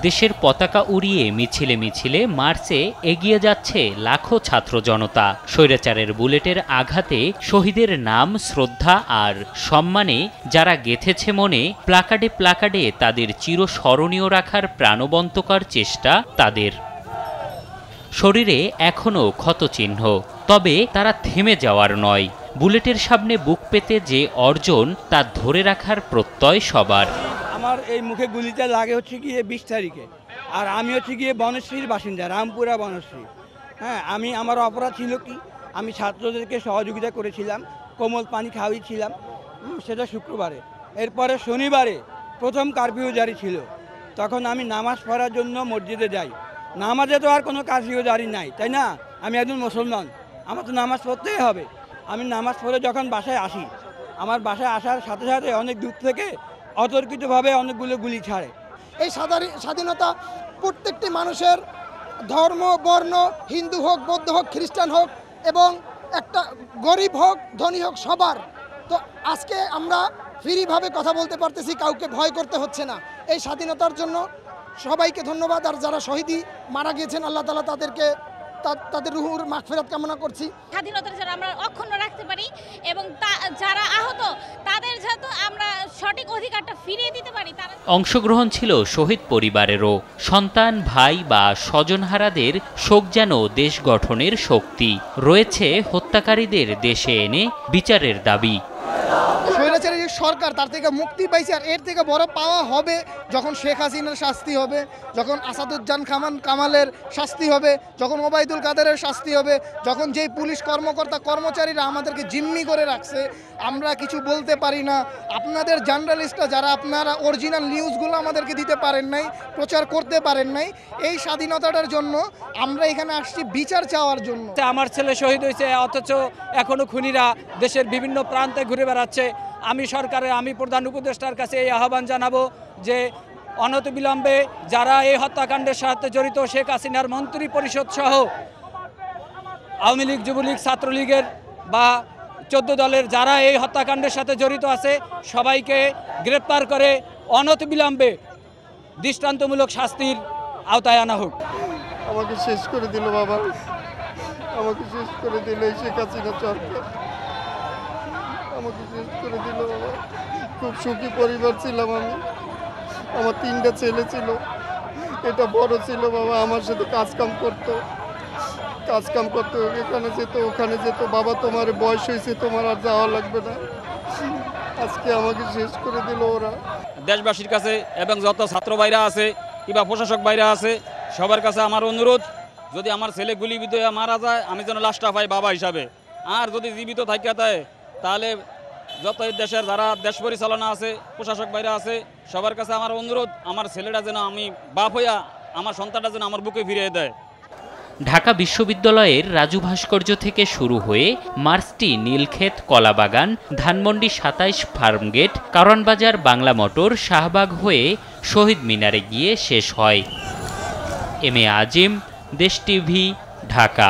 দেশের পতাকা উড়িয়ে মিছিলে মিছিলে মার্চে এগিয়ে যাচ্ছে লাখো ছাত্র জনতা। স্বৈরাচারের বুলেটের আঘাতে শহীদের নাম, শ্রদ্ধা আর সম্মানে যারা গেঁথেছে মনে, প্লাকার্ডে প্লাকার্ডে তাদের চিরস্মরণীয় রাখার প্রাণবন্তকর চেষ্টা তাদের। শরীরে এখনো ক্ষতচিহ্ন, তবে তারা থেমে যাওয়ার নয়। বুলেটের সামনে বুক পেতে যে অর্জন তা ধরে রাখার প্রত্যয় সবার। আমার এই মুখে গুলিটা লাগে হচ্ছে গিয়ে 20 তারিখে, আর আমি হচ্ছে গিয়ে বনশ্রীর বাসিন্দা, রামপুরা বনশ্রী। হ্যাঁ, আমার অপরাধ ছিল কি, আমি ছাত্রদেরকে সহযোগিতা করেছিলাম, কোমল পানি খাওয়িয়েছিলাম, সেটা শুক্রবারে। এরপরে শনিবারে প্রথম কারফিউ জারি ছিল, তখন আমি নামাজ পড়ার জন্য মসজিদে যাই। নামাজে তো আর কোনো কারফিউ জারি নাই, তাই না? আমি একজন মুসলমান, আমার তো নামাজ পড়তেই হবে। আমি নামাজ পড়ে যখন বাসায় আসি, আমার বাসায় আসার সাথে সাথে অনেক দূর থেকে অতর্কিতভাবে অনেকগুলো গুলি ছাড়ে। এই স্বাধীনতা প্রত্যেকটি মানুষের, ধর্ম, বর্ণ, হিন্দু হোক, বৌদ্ধ হোক, খ্রিস্টান হোক এবং একটা গরিব হোক, ধনী হোক, সবার। তো আজকে আমরা ফ্রিভাবে কথা বলতে পারতেছি, কাউকে ভয় করতে হচ্ছে না। এই স্বাধীনতার জন্য সবাইকে ধন্যবাদ। আর যারা শহীদি মারা গিয়েছেন, আল্লাহ তাআলা তাদের রুহুর মাগফিরাত কামনা করছি। স্বাধীনতা যেন আমরা অক্ষুণ্ণ রাখতে পারি এবং যারা আহত তাদের যাতে আমরা সঠিক অধিকারটা ফিরিয়ে দিতে পারি। অংশগ্রহণ ছিল শহীদ পরিবারেরও। সন্তান, ভাই বা স্বজনহারাদের শোক যেন দেশ গঠনের শক্তি। রয়েছে হত্যাকারীদের দেশে এনে বিচারের দাবি। স্বৈরাচারী সরকার তার থেকে মুক্তি পাইছে, আর এর থেকে বড় পাওয়া হবে যখন শেখ হাসিনার শাস্তি হবে, যখন আসাদুজ্জামান কামালের শাস্তি হবে, যখন ওবায়দুল কাদেরের শাস্তি হবে, যখন যেই পুলিশ কর্মচারীরা আমাদেরকে জিম্মি করে রাখছে, আমরা কিছু বলতে পারি না। আপনাদের জার্নালিস্টরা যারা আপনারা অরিজিনাল নিউজগুলো আমাদেরকে দিতে পারেন নাই, প্রচার করতে পারেন নাই, এই স্বাধীনতাটার জন্য আমরা এখানে আসছি বিচার চাওয়ার জন্য। আমার ছেলে শহীদ হয়েছে, অথচ এখনো খুনিরা দেশের বিভিন্ন প্রান্তে ঘুরে বেড়াচ্ছে। আমি প্রধান উপদেষ্টার কাছে এই আহ্বান জানাবো যে অনতিবিলম্বে যারা এই হত্যাকাণ্ডের সাথে জড়িত, শেখ হাসিনার মন্ত্রী পরিষদ সহ আওয়ামী লীগ, যুবলীগ, ছাত্রলীগের বা 14 দলের যারা এই হত্যাকাণ্ডের সাথে জড়িত আছে, সবাইকে গ্রেপ্তার করে অনতিবিলম্বে দৃষ্টান্তমূলক শাস্তির আওতায় আনা হোক। আমাকে শেষ করে দিল বাবা, আমাকে শেষ করে দিল এই শেখ হাসিনা সরকার, আমাকে শেষ করে দিল বাবা। খুব সুখী পরিবার ছিলাম আমি, আমার 3টা ছেলে ছিল, এটা বড় ছিল বাবা, আমার সাথে কাজকাম করতো, এখানে যেত ওখানে যেত। বাবা, তোমার বয়স হয়েছে, তোমার আর যাওয়া লাগবে না। আজকে আমাকে শেষ করে দিল ওরা। দেশবাসীর কাছে এবং যত ছাত্র ভাইরা আছে কিংবা প্রশাসক ভাইরা আছে, সবার কাছে আমার অনুরোধ, যদি আমার ছেলে গুলিবিদ্ধ হয়ে মারা যায়, আমি যেন লাশটা পাই বাবা হিসাবে। আর যদি জীবিত থাকে তাহলে যত দেশের যারা দেশ পরিচালনা আছে, প্রশাসক ভাইরা আছে, সবার কাছে আমার অনুরোধ, আমার ছেলেটা যেন, আমি বাপ হইয়া আমার সন্তানটা যেন আমার বুকে ফিরিয়ে দেয়। ঢাকা বিশ্ববিদ্যালয়ের রাজু ভাস্কর্য থেকে শুরু হয়ে মার্চটি নীলক্ষেত, কলাবাগান, ধানমন্ডি 27 ফার্মগেট, কারওয়ানবাজার, বাংলা মোটর, শাহবাগ হয়ে শহীদ মিনারে গিয়ে শেষ হয়। এম এ আজিম, দেশ টিভি, ঢাকা।